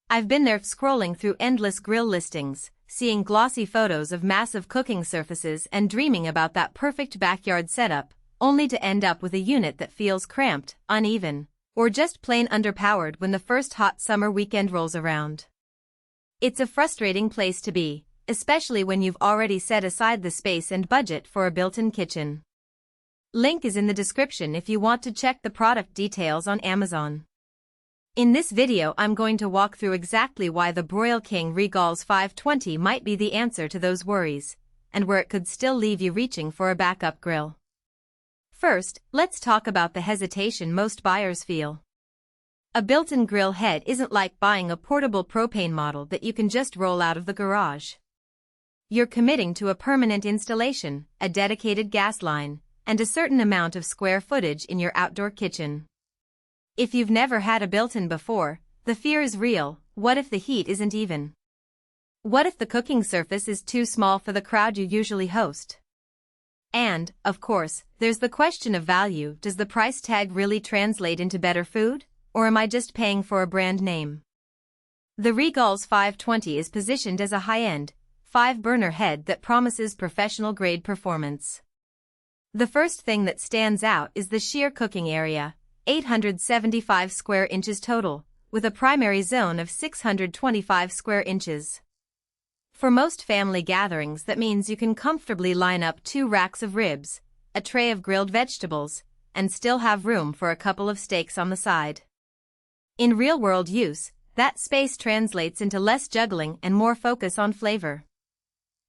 I've been there scrolling through endless grill listings, seeing glossy photos of massive cooking surfaces and dreaming about that perfect backyard setup, only to end up with a unit that feels cramped, uneven, or just plain underpowered when the first hot summer weekend rolls around. It's a frustrating place to be, especially when you've already set aside the space and budget for a built-in kitchen. Link is in the description if you want to check the product details on Amazon. In this video I'm going to walk through exactly why the Broil King Regal's 520 might be the answer to those worries, and where it could still leave you reaching for a backup grill. First, let's talk about the hesitation most buyers feel. A built-in grill head isn't like buying a portable propane model that you can just roll out of the garage. You're committing to a permanent installation, a dedicated gas line, and a certain amount of square footage in your outdoor kitchen. If you've never had a built-in before, the fear is real. What if the heat isn't even? What if the cooking surface is too small for the crowd you usually host? And, of course, there's the question of value. Does the price tag really translate into better food, or am I just paying for a brand name? The Regal's 520 is positioned as a high-end, 5-burner head that promises professional-grade performance. The first thing that stands out is the sheer cooking area, 875 square inches total, with a primary zone of 625 square inches. For most family gatherings, that means you can comfortably line up 2 racks of ribs, a tray of grilled vegetables, and still have room for a couple of steaks on the side. In real-world use, that space translates into less juggling and more focus on flavor.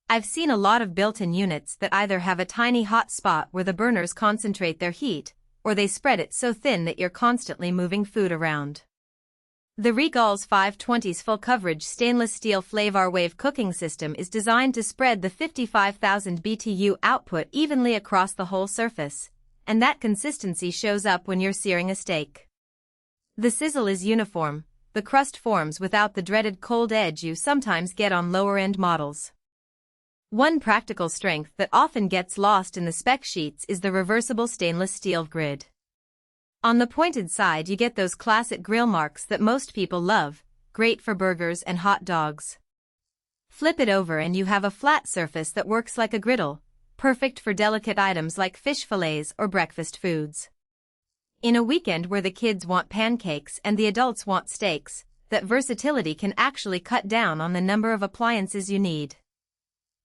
I've seen a lot of built-in units that either have a tiny hot spot where the burners concentrate their heat, or they spread it so thin that you're constantly moving food around. The Regal's 520's full-coverage stainless steel Flav-R-Wave cooking system is designed to spread the 55,000 BTU output evenly across the whole surface, and that consistency shows up when you're searing a steak. The sizzle is uniform, the crust forms without the dreaded cold edge you sometimes get on lower-end models. One practical strength that often gets lost in the spec sheets is the reversible stainless steel grid. On the pointed side you get those classic grill marks that most people love, great for burgers and hot dogs. Flip it over and you have a flat surface that works like a griddle, perfect for delicate items like fish fillets or breakfast foods. In a weekend where the kids want pancakes and the adults want steaks, that versatility can actually cut down on the number of appliances you need.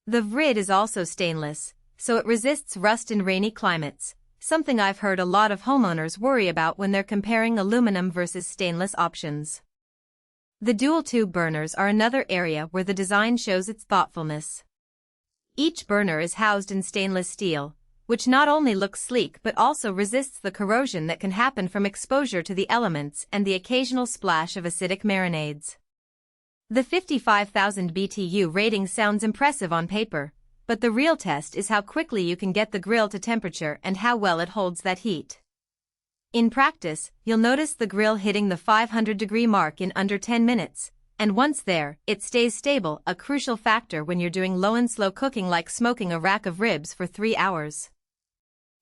The grid is also stainless, so it resists rust in rainy climates, something I've heard a lot of homeowners worry about when they're comparing aluminum versus stainless options. The dual-tube burners are another area where the design shows its thoughtfulness. Each burner is housed in stainless steel, which not only looks sleek but also resists the corrosion that can happen from exposure to the elements and the occasional splash of acidic marinades. The 55,000 BTU rating sounds impressive on paper, but the real test is how quickly you can get the grill to temperature and how well it holds that heat. In practice, you'll notice the grill hitting the 500-degree mark in under 10 minutes, and once there, it stays stable, a crucial factor when you're doing low and slow cooking like smoking a rack of ribs for 3 hours.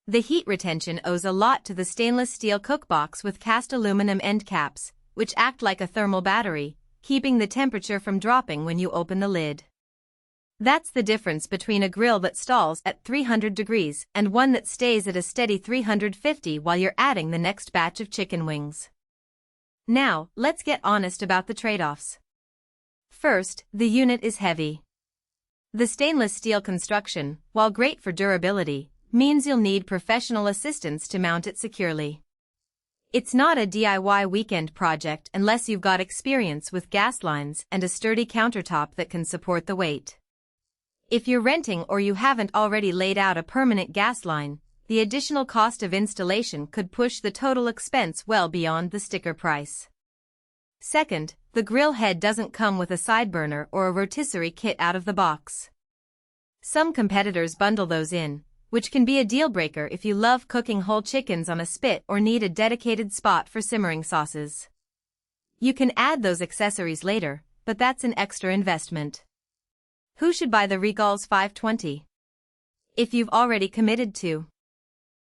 The heat retention owes a lot to the stainless steel cookbox with cast aluminum end caps, which act like a thermal battery, keeping the temperature from dropping when you open the lid. That's the difference between a grill that stalls at 300 degrees and one that stays at a steady 350 while you're adding the next batch of chicken wings. Now, let's get honest about the trade-offs. First, the unit is heavy. The stainless steel construction, while great for durability, means you'll need professional assistance to mount it securely. It's not a DIY weekend project unless you've got experience with gas lines and a sturdy countertop that can support the weight. If you're renting or you haven't already laid out a permanent gas line, the additional cost of installation could push the total expense well beyond the sticker price. Second, the grill head doesn't come with a side burner or a rotisserie kit out of the box. Some competitors bundle those in, which can be a deal-breaker if you love cooking whole chickens on a spit or need a dedicated spot for simmering sauces. You can add those accessories later, but that's an extra investment. Who should buy the Regal's 520? If you've already committed to